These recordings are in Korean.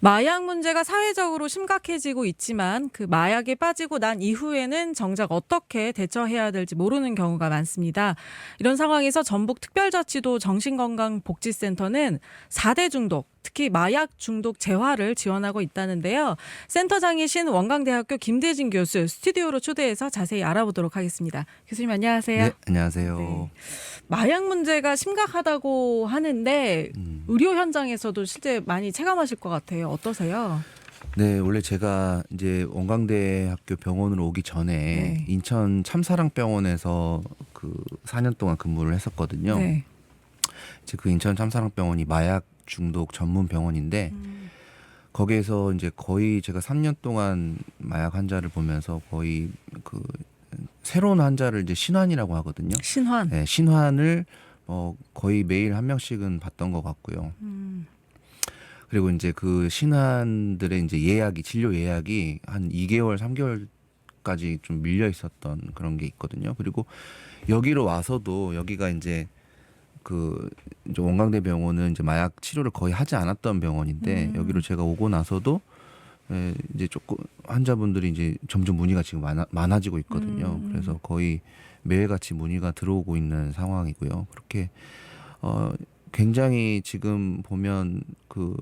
마약 문제가 사회적으로 심각해지고 있지만 그 마약에 빠지고 난 이후에는 정작 어떻게 대처해야 될지 모르는 경우가 많습니다. 이런 상황에서 전북특별자치도 정신건강복지센터는 4대 중독, 특히 마약 중독 재활을 지원하고 있다는데요. 센터장이신 원광대학교 김대진 교수 스튜디오로 초대해서 자세히 알아보도록 하겠습니다. 교수님 안녕하세요. 네, 안녕하세요. 네. 마약 문제가 심각하다고 하는데 의료 현장에서도 실제 많이 체감하실 것 같아요. 어떠세요? 네, 원래 제가 이제 원광대학교 병원으로 오기 전에 네. 인천 참사랑병원에서 그 4년 동안 근무를 했었거든요. 네. 이제 그 인천 참사랑병원이 마약 중독 전문 병원인데 거기에서 이제 거의 제가 3년 동안 마약 환자를 보면서 거의 그 새로운 환자를 이제 신환이라고 하거든요. 신환. 네, 신환을 거의 매일 한 명씩은 봤던 것 같고요. 그리고 이제 그 신환들의 이제 예약이 진료 예약이 한 2개월, 3개월까지 좀 밀려 있었던 그런 게 있거든요. 그리고 여기로 와서도 여기가 이제 그 이제 원광대 병원은 이제 마약 치료를 거의 하지 않았던 병원인데 여기로 제가 오고 나서도 이제 조금 환자분들이 이제 점점 문의가 지금 많아지고 있거든요. 그래서 거의 매일같이 문의가 들어오고 있는 상황이고요. 그렇게 굉장히 지금 보면 그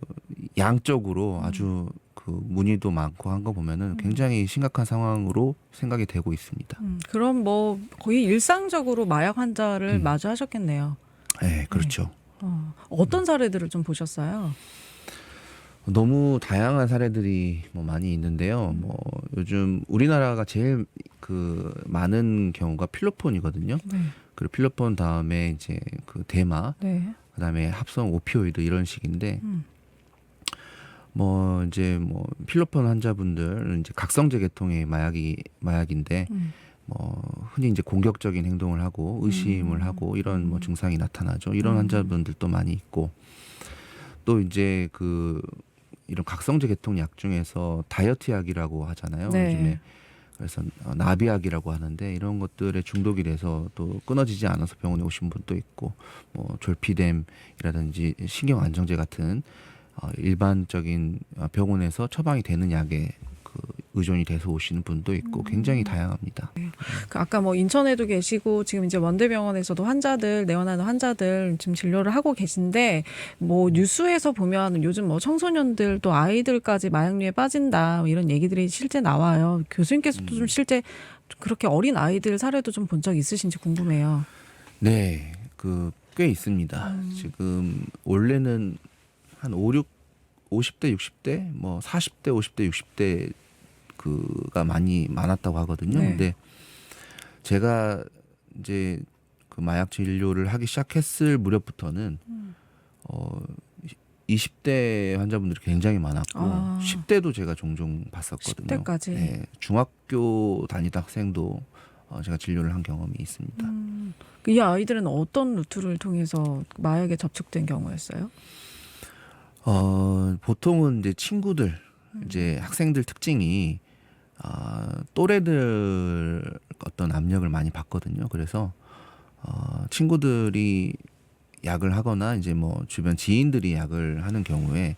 양적으로 아주 그 문의도 많고 한 거 보면은 굉장히 심각한 상황으로 생각이 되고 있습니다. 그럼 뭐 거의 일상적으로 마약 환자를 마주하셨겠네요. 네, 그렇죠. 어떤 사례들을 좀 보셨어요? 너무 다양한 사례들이 뭐 많이 있는데요. 뭐 요즘 우리나라가 제일 그 많은 경우가 필로폰이거든요. 네. 그리고 필로폰 다음에 이제 그 대마, 네. 그다음에 합성 오피오이드 이런 식인데 뭐 이제 뭐 필로폰 환자분들은 이제 각성제 계통의 마약인데 뭐 흔히 이제 공격적인 행동을 하고 의심을 하고 이런 뭐 증상이 나타나죠. 이런 환자분들도 많이 있고 또 이제 그 이런 각성제 계통 약 중에서 다이어트 약이라고 하잖아요. 네. 요즘에 그래서 나비약이라고 하는데 이런 것들에 중독이 돼서 또 끊어지지 않아서 병원에 오신 분도 있고 뭐 졸피뎀이라든지 신경 안정제 같은 일반적인 병원에서 처방이 되는 약에 그 의존이 돼서 오시는 분도 있고 굉장히 다양합니다. 그 아까 뭐 인천에도 계시고 지금 이제 원대병원에서도 환자들 내원하는 환자들 지금 진료를 하고 계신데 뭐 뉴스에서 보면 요즘 뭐 청소년들 또 아이들까지 마약류에 빠진다 뭐 이런 얘기들이 실제 나와요. 교수님께서도 좀 실제 그렇게 어린 아이들 사례도 좀 본 적 있으신지 궁금해요. 네, 그 꽤 있습니다. 지금 원래는 한 50대, 60대, 뭐 40대, 50대, 60대 그가 많았다고 하거든요. 네. 근데 제가 이제 그 마약 진료를 하기 시작했을 무렵부터는 20대 환자분들이 굉장히 많았고 10대도 제가 종종 봤었거든요. 10대까지. 네, 중학교 다니던 학생도 제가 진료를 한 경험이 있습니다. 이 아이들은 어떤 루트를 통해서 마약에 접촉된 경우였어요? 보통은 이제 친구들, 이제 학생들 특징이 또래들 어떤 압력을 많이 받거든요. 그래서 친구들이 약을 하거나 이제 뭐 주변 지인들이 약을 하는 경우에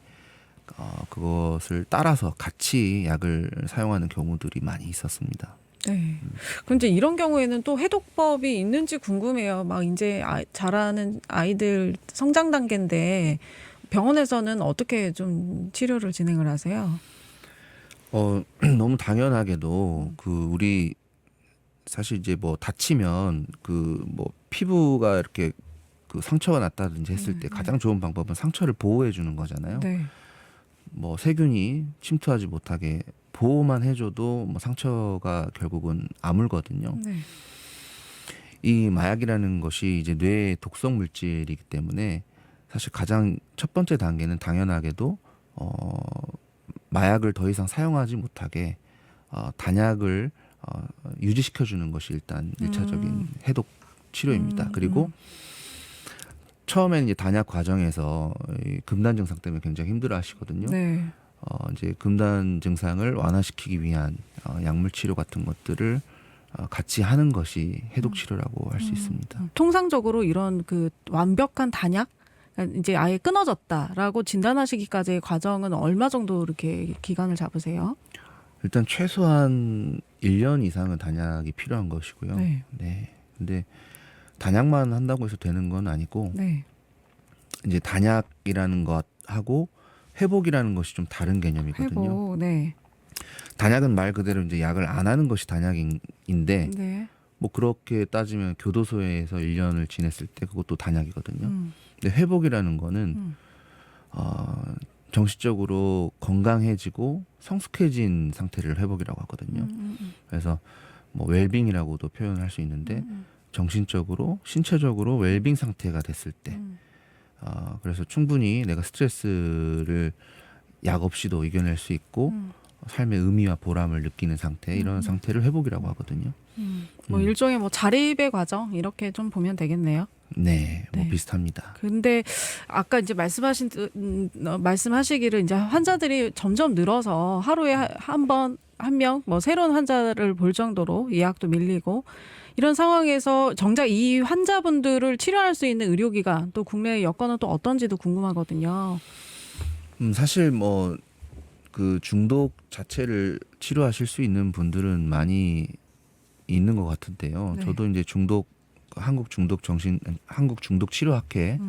그것을 따라서 같이 약을 사용하는 경우들이 많이 있었습니다. 네. 그런데 이런 경우에는 또 해독법이 있는지 궁금해요. 막 이제 자라는 아이들 성장 단계인데 병원에서는 어떻게 좀 치료를 진행을 하세요? 너무 당연하게도 그 우리 사실 이제 뭐 다치면 그 뭐 피부가 이렇게 그 상처가 났다든지 했을 때 가장 좋은 방법은 상처를 보호해 주는 거잖아요. 네. 뭐 세균이 침투하지 못하게 보호만 해줘도 뭐 상처가 결국은 아물거든요. 네. 이 마약이라는 것이 이제 뇌의 독성 물질이기 때문에 사실 가장 첫 번째 단계는 당연하게도 마약을 더 이상 사용하지 못하게 단약을 유지시켜 주는 것이 일단 1차적인 해독 치료입니다. 그리고 처음에는 이제 단약 과정에서 이 금단 증상 때문에 굉장히 힘들어 하시거든요. 네. 이제 금단 증상을 완화시키기 위한 약물 치료 같은 것들을 같이 하는 것이 해독 치료라고 할 수 있습니다. 통상적으로 이런 그 완벽한 단약 그러니까 이제 아예 끊어졌다라고 진단하시기까지의 과정은 얼마 정도 이렇게 기간을 잡으세요? 일단 최소한 1년 이상은 단약이 필요한 것이고요. 네. 네. 근데 단약만 한다고 해서 되는 건 아니고 네. 이제 단약이라는 것하고 회복이라는 것이 좀 다른 개념이거든요. 회복. 네. 단약은 말 그대로 이제 약을 안 하는 것이 단약인데 네. 뭐 그렇게 따지면 교도소에서 1년을 지냈을 때 그것도 단약이거든요. 음. 근데 회복이라는 거는 음. 정신적으로 건강해지고 성숙해진 상태를 회복이라고 하거든요. 그래서 뭐 웰빙이라고도 표현할 수 있는데 정신적으로 신체적으로 웰빙 상태가 됐을 때 그래서 충분히 내가 스트레스를 약 없이도 이겨낼 수 있고 삶의 의미와 보람을 느끼는 상태 이런 상태를 회복이라고 하거든요. 뭐 일종의 뭐 자립의 과정 이렇게 좀 보면 되겠네요. 네, 뭐 네. 비슷합니다. 근데 아까 이제 말씀하시기를 이제 환자들이 점점 늘어서 하루에 한 명 뭐 새로운 환자를 볼 정도로 예약도 밀리고 이런 상황에서 정작 이 환자분들을 치료할 수 있는 의료기관 또 국내 여건은 또 어떤지도 궁금하거든요. 사실 뭐 그 중독 자체를 치료하실 수 있는 분들은 많이 있는 것 같은데요. 네. 저도 이제 한국 중독 치료학회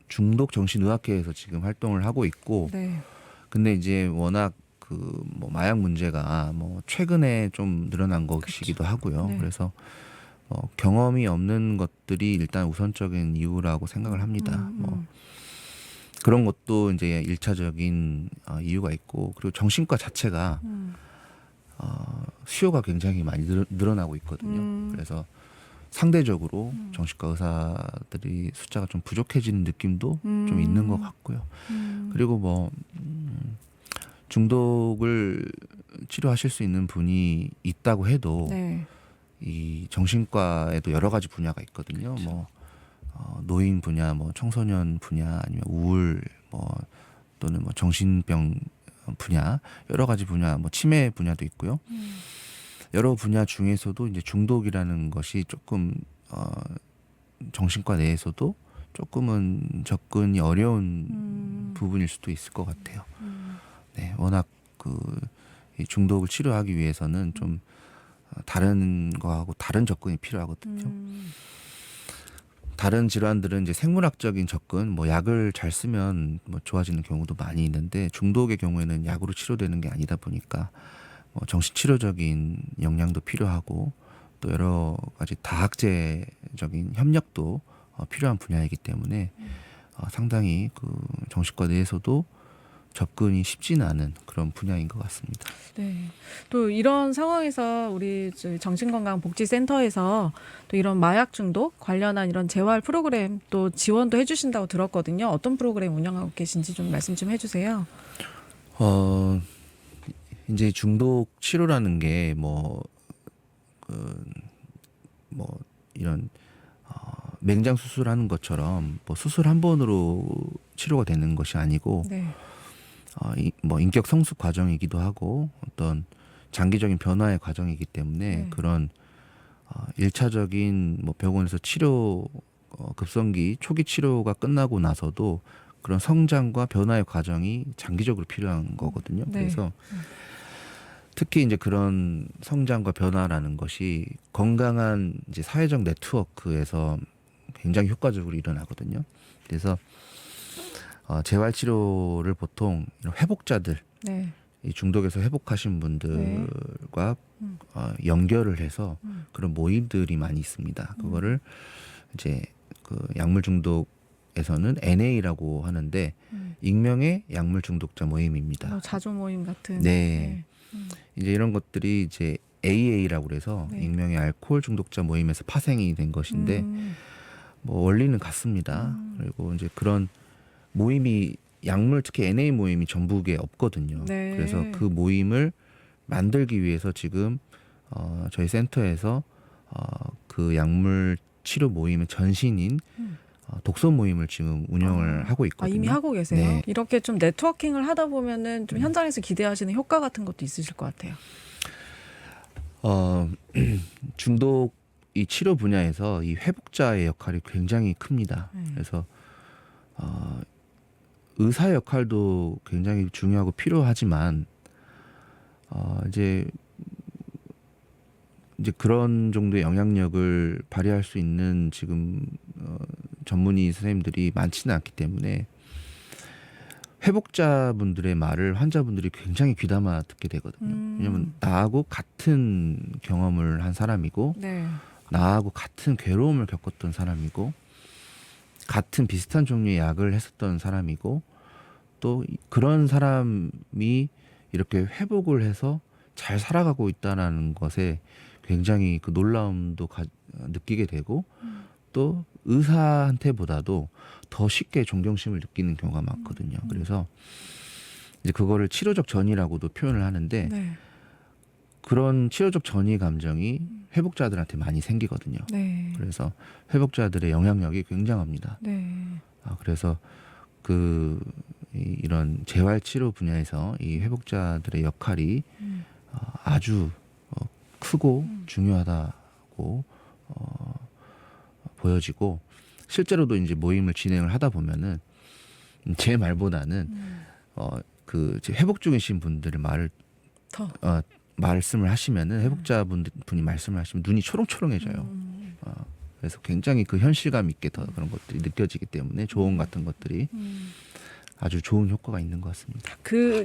중독 정신의학회에서 지금 활동을 하고 있고 네. 근데 이제 워낙 그 뭐 마약 문제가 뭐 최근에 좀 늘어난 것이기도 하고요. 네. 그래서 경험이 없는 것들이 일단 우선적인 이유라고 생각을 합니다. 뭐 그런 것도 이제 1차적인 이유가 있고 그리고 정신과 자체가 수요가 굉장히 많이 늘어나고 있거든요. 그래서 상대적으로 정신과 의사들이 숫자가 좀 부족해지는 느낌도 좀 있는 것 같고요. 그리고 뭐 중독을 치료하실 수 있는 분이 있다고 해도 네. 이 정신과에도 여러 가지 분야가 있거든요. 그렇죠. 뭐 노인 분야, 뭐 청소년 분야, 아니면 우울, 뭐 또는 뭐 정신병 분야, 여러 가지 분야, 뭐 치매 분야도 있고요. 여러 분야 중에서도 이제 중독이라는 것이 조금 정신과 내에서도 조금은 접근이 어려운 부분일 수도 있을 것 같아요. 네, 워낙 이 중독을 치료하기 위해서는 좀 다른 거하고 다른 접근이 필요하거든요. 다른 질환들은 이제 생물학적인 접근, 뭐 약을 잘 쓰면 뭐 좋아지는 경우도 많이 있는데 중독의 경우에는 약으로 치료되는 게 아니다 보니까 정신치료적인 역량도 필요하고 또 여러 가지 다학제적인 협력도 필요한 분야이기 때문에 상당히 그 정신과 내에서도 접근이 쉽지는 않은 그런 분야인 것 같습니다. 네. 또 이런 상황에서 우리 정신건강복지센터에서 또 이런 마약 중독 관련한 이런 재활 프로그램 또 지원도 해주신다고 들었거든요. 어떤 프로그램 운영하고 계신지 좀 말씀 좀 해주세요. 이제 중독 치료라는 게 이런 맹장 수술하는 것처럼 뭐 수술 한 번으로 치료가 되는 것이 아니고 네. 뭐 인격 성숙 과정이기도 하고 어떤 장기적인 변화의 과정이기 때문에 네. 그런 1차적인 뭐 병원에서 치료 급성기 초기 치료가 끝나고 나서도 그런 성장과 변화의 과정이 장기적으로 필요한 거거든요. 네. 그래서 특히 이제 그런 성장과 변화라는 것이 건강한 이제 사회적 네트워크에서 굉장히 효과적으로 일어나거든요. 그래서 재활 치료를 보통 이런 회복자들, 네. 이 중독에서 회복하신 분들과 연결을 해서 그런 모임들이 많이 있습니다. 그거를 이제 그 약물 중독에서는 NA라고 하는데 익명의 약물 중독자 모임입니다. 뭐 자조 모임 같은. 네. 이제 이런 것들이 이제 AA라고 그래서 네. 익명의 알코올 중독자 모임에서 파생이 된 것인데 뭐 원리는 같습니다. 그리고 이제 그런 모임이 약물 특히 NA 모임이 전국에 없거든요. 네. 그래서 그 모임을 만들기 위해서 지금 저희 센터에서 그 약물 치료 모임의 전신인 독서 모임을 지금 운영을 하고 있거든요. 이미 하고 계세요. 네. 이렇게 좀 네트워킹을 하다 보면은 좀 현장에서 기대하시는 효과 같은 것도 있으실 것 같아요. 중독 이 치료 분야에서 이 회복자의 역할이 굉장히 큽니다. 그래서 의사 역할도 굉장히 중요하고 필요하지만 이제 그런 정도의 영향력을 발휘할 수 있는 지금 전문의 선생님들이 많지는 않기 때문에 회복자분들의 말을 환자분들이 굉장히 귀담아 듣게 되거든요. 왜냐하면 나하고 같은 경험을 한 사람이고 네. 나하고 같은 괴로움을 겪었던 사람이고 같은 비슷한 종류의 약을 했었던 사람이고 또 그런 사람이 이렇게 회복을 해서 잘 살아가고 있다는 것에 굉장히 그 놀라움도 느끼게 되고 또 의사한테보다도 더 쉽게 존경심을 느끼는 경우가 많거든요. 그래서 이제 그거를 치료적 전이라고도 표현을 하는데 네. 그런 치료적 전이 감정이 회복자들한테 많이 생기거든요. 네. 그래서 회복자들의 영향력이 굉장합니다. 네. 그래서 이런 재활 치료 분야에서 이 회복자들의 역할이 아주 크고 중요하다고 보여지고 실제로도 이제 모임을 진행을 하다 보면은 제 말보다는 회복 중이신 분들의 더. 말씀을 하시면은 회복자분이 말씀을 하시면 눈이 초롱초롱해져요. 그래서 굉장히 그 현실감 있게 더 그런 것들이 느껴지기 때문에 조언 같은 것들이 아주 좋은 효과가 있는 것 같습니다.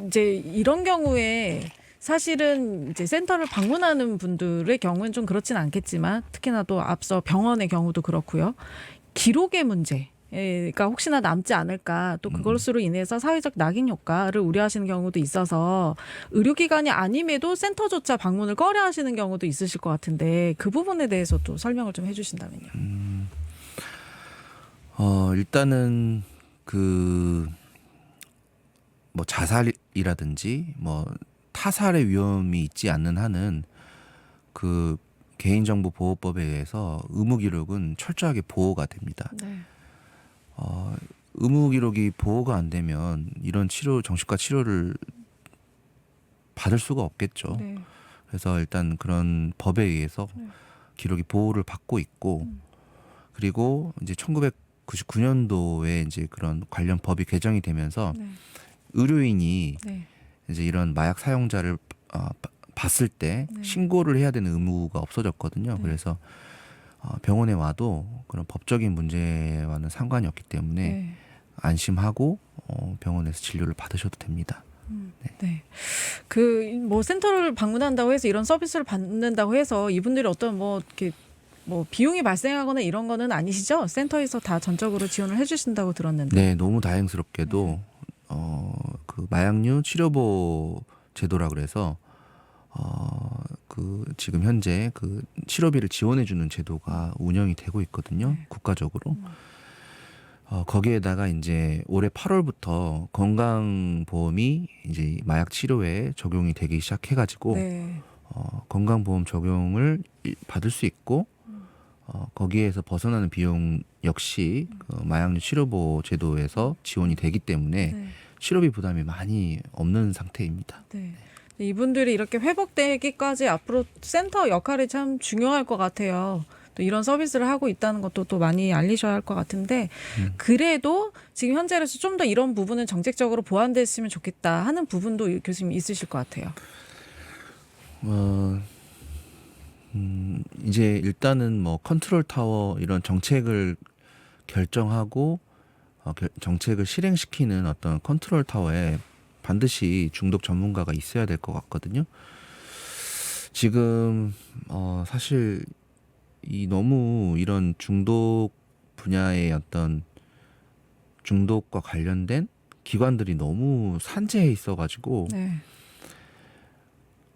이제 이런 경우에 사실은 이제 센터를 방문하는 분들의 경우는 좀 그렇진 않겠지만 특히나 또 앞서 병원의 경우도 그렇고요. 기록의 문제가 혹시나 남지 않을까 또 그것으로 인해서 사회적 낙인 효과를 우려하시는 경우도 있어서 의료기관이 아님에도 센터조차 방문을 꺼려하시는 경우도 있으실 것 같은데 그 부분에 대해서 또 설명을 좀 해주신다면요. 일단은 뭐 자살이라든지 뭐 타살의 위험이 있지 않는 한은 그 개인정보보호법에 의해서 의무 기록은 철저하게 보호가 됩니다. 네. 의무 기록이 보호가 안 되면 이런 정신과 치료를 받을 수가 없겠죠. 네. 그래서 일단 그런 법에 의해서 기록이 보호를 받고 있고 그리고 이제 1999년도에 이제 그런 관련 법이 개정이 되면서 네. 의료인이 네. 이제 이런 마약 사용자를 봤을 때 네. 신고를 해야 되는 의무가 없어졌거든요. 네. 그래서 병원에 와도 그런 법적인 문제와는 상관이 없기 때문에 네. 안심하고 병원에서 진료를 받으셔도 됩니다. 네. 뭐 센터를 방문한다고 해서 이런 서비스를 받는다고 해서 이분들이 어떤 이렇게 비용이 발생하거나 이런 거는 아니시죠? 센터에서 다 전적으로 지원을 해주신다고 들었는데. 네, 너무 다행스럽게도 마약류 치료보 제도라 그래서 지금 현재 치료비를 지원해주는 제도가 운영이 되고 있거든요. 국가적으로. 거기에다가 이제 올해 8월부터 건강보험이 이제 마약 치료에 적용이 되기 시작해가지고 네. 건강보험 적용을 받을 수 있고 거기에서 벗어나는 비용 역시 마약류 치료보호 제도에서 지원이 되기 때문에 네. 치료비 부담이 많이 없는 상태입니다. 네. 이분들이 이렇게 회복되기까지 앞으로 센터 역할이 참 중요할 것 같아요. 또 이런 서비스를 하고 있다는 것도 또 많이 알리셔야 할 것 같은데 그래도 지금 현재로서 좀 더 이런 부분은 정책적으로 보완됐으면 좋겠다 하는 부분도 교수님 있으실 것 같아요. 이제 일단은 뭐 컨트롤 타워 이런 정책을 결정하고 정책을 실행시키는 어떤 컨트롤 타워에 반드시 중독 전문가가 있어야 될 것 같거든요. 지금 사실 너무 이런 중독 분야의 어떤 중독과 관련된 기관들이 너무 산재해 있어가지고 네.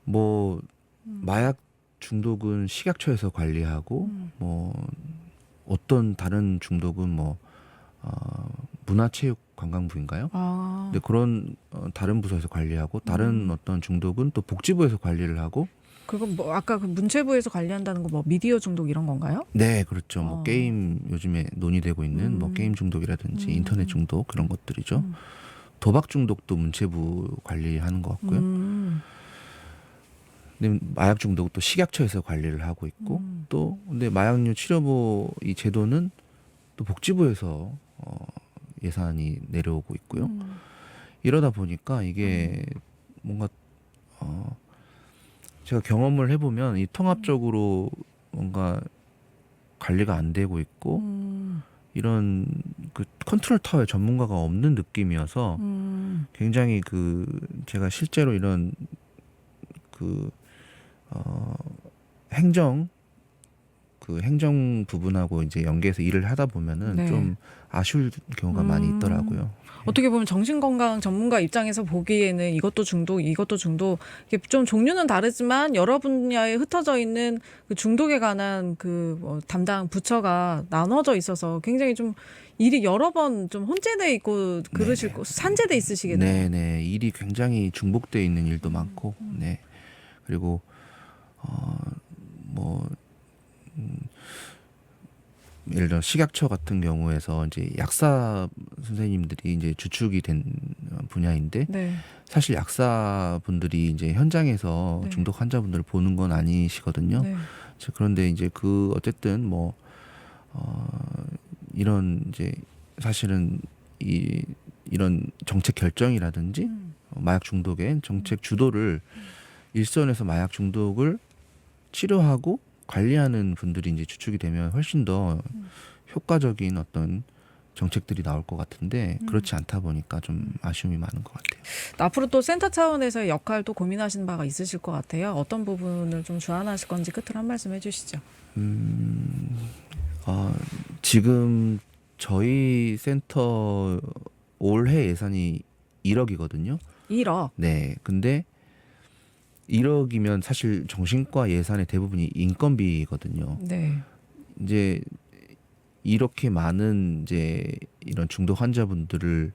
뭐 마약 중독은 식약처에서 관리하고 뭐 어떤 다른 중독은 뭐 문화체육관광부인가요? 근데 그런 다른 부서에서 관리하고 다른 어떤 중독은 또 복지부에서 관리를 하고 그건 아까 문체부에서 관리한다는 거 미디어 중독 이런 건가요? 네, 그렇죠. 뭐 게임 요즘에 논의되고 있는 뭐 게임 중독이라든지 인터넷 중독 그런 것들이죠. 도박 중독도 문체부 관리하는 것 같고요. 근데 마약 중독도 식약처에서 관리를 하고 있고 또 근데 마약류 치료보 이 제도는 또 복지부에서 예산이 내려오고 있고요. 이러다 보니까 이게 뭔가 제가 경험을 해보면 이 통합적으로 뭔가 관리가 안 되고 있고 이런 그 컨트롤 타워의 전문가가 없는 느낌이어서 굉장히 그 제가 실제로 이런 그 행정 부분하고 이제 연계해서 일을 하다 보면은 네. 좀 아쉬울 경우가 많이 있더라고요. 어떻게 보면 정신건강 전문가 입장에서 보기에는 이것도 중독, 이것도 중독, 이게 좀 종류는 다르지만 여러 분야에 흩어져 있는 그 중독에 관한 그 담당 부처가 나눠져 있어서 굉장히 좀 일이 여러 번 좀 혼재돼 있고 그러실 거, 산재돼 있으시겠네요. 네네, 일이 굉장히 중복돼 있는 일도 많고, 네. 그리고 뭐 예를 들어 식약처 같은 경우에서 이제 약사 선생님들이 이제 주축이 된 분야인데 네. 사실 약사분들이 이제 현장에서 네. 중독 환자분들을 보는 건 아니시거든요. 네. 그런데 이제 그 어쨌든 뭐 이런 이제 사실은 이런 정책 결정이라든지 마약 중독의 정책 주도를 일선에서 마약 중독을 치료하고 관리하는 분들이 이제 주축이 되면 훨씬 더 효과적인 어떤 정책들이 나올 것 같은데 그렇지 않다 보니까 좀 아쉬움이 많은 것 같아요. 앞으로 또 센터 차원에서의 역할도 고민하시는 바가 있으실 것 같아요. 어떤 부분을 좀 주안하실 건지 끝으로 한 말씀 해주시죠. 지금 저희 센터 올해 예산이 1억이거든요. 1억. 네, 근데 1억이면 사실 정신과 예산의 대부분이 인건비거든요. 네. 이제 이렇게 많은 이제 이런 중독 환자분들을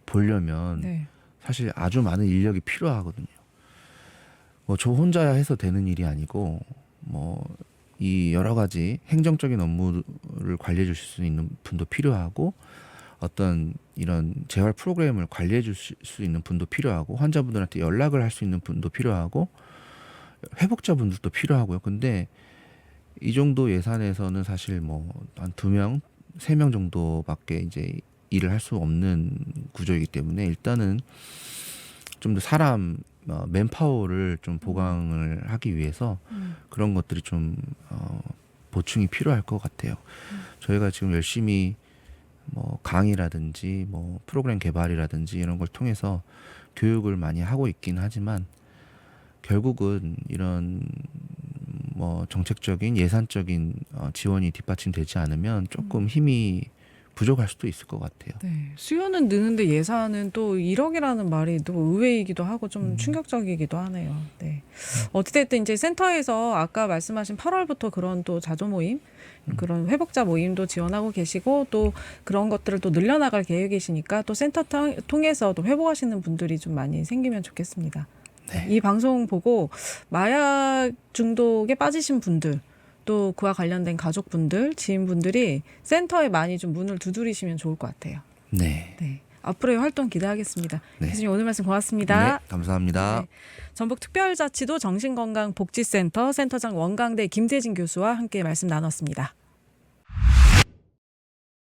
보려면 네. 사실 아주 많은 인력이 필요하거든요. 뭐 저 혼자 해서 되는 일이 아니고 뭐 이 여러 가지 행정적인 업무를 관리해 주실 수 있는 분도 필요하고 어떤 이런 재활 프로그램을 관리해 주실 수 있는 분도 필요하고 환자분들한테 연락을 할 수 있는 분도 필요하고 회복자분들도 필요하고요. 근데 이 정도 예산에서는 사실 뭐 한 2명, 3명 정도밖에 이제 일을 할 수 없는 구조이기 때문에 일단은 좀 더 사람 맨파워를 좀 보강을 하기 위해서 그런 것들이 좀 보충이 필요할 것 같아요. 저희가 지금 열심히 뭐 강의라든지 뭐 프로그램 개발이라든지 이런 걸 통해서 교육을 많이 하고 있긴 하지만 결국은 이런 뭐 정책적인 예산적인 지원이 뒷받침되지 않으면 조금 힘이 부족할 수도 있을 것 같아요. 네. 수요는 느는데 예산은 또 1억이라는 말이 또 의외이기도 하고 좀 충격적이기도 하네요. 네. 어찌됐든 이제 센터에서 아까 말씀하신 8월부터 그런 또 자조 모임, 그런 회복자 모임도 지원하고 계시고 또 그런 것들을 또 늘려나갈 계획이시니까 또 센터 통해서 또 회복하시는 분들이 좀 많이 생기면 좋겠습니다. 네. 이 방송 보고 마약 중독에 빠지신 분들 또 그와 관련된 가족분들, 지인분들이 센터에 많이 좀 문을 두드리시면 좋을 것 같아요. 네. 네. 앞으로의 활동 기대하겠습니다. 네. 교수님 오늘 말씀 고맙습니다. 네, 감사합니다. 네. 전북특별자치도 정신건강복지센터 센터장 원광대 김대진 교수와 함께 말씀 나눴습니다.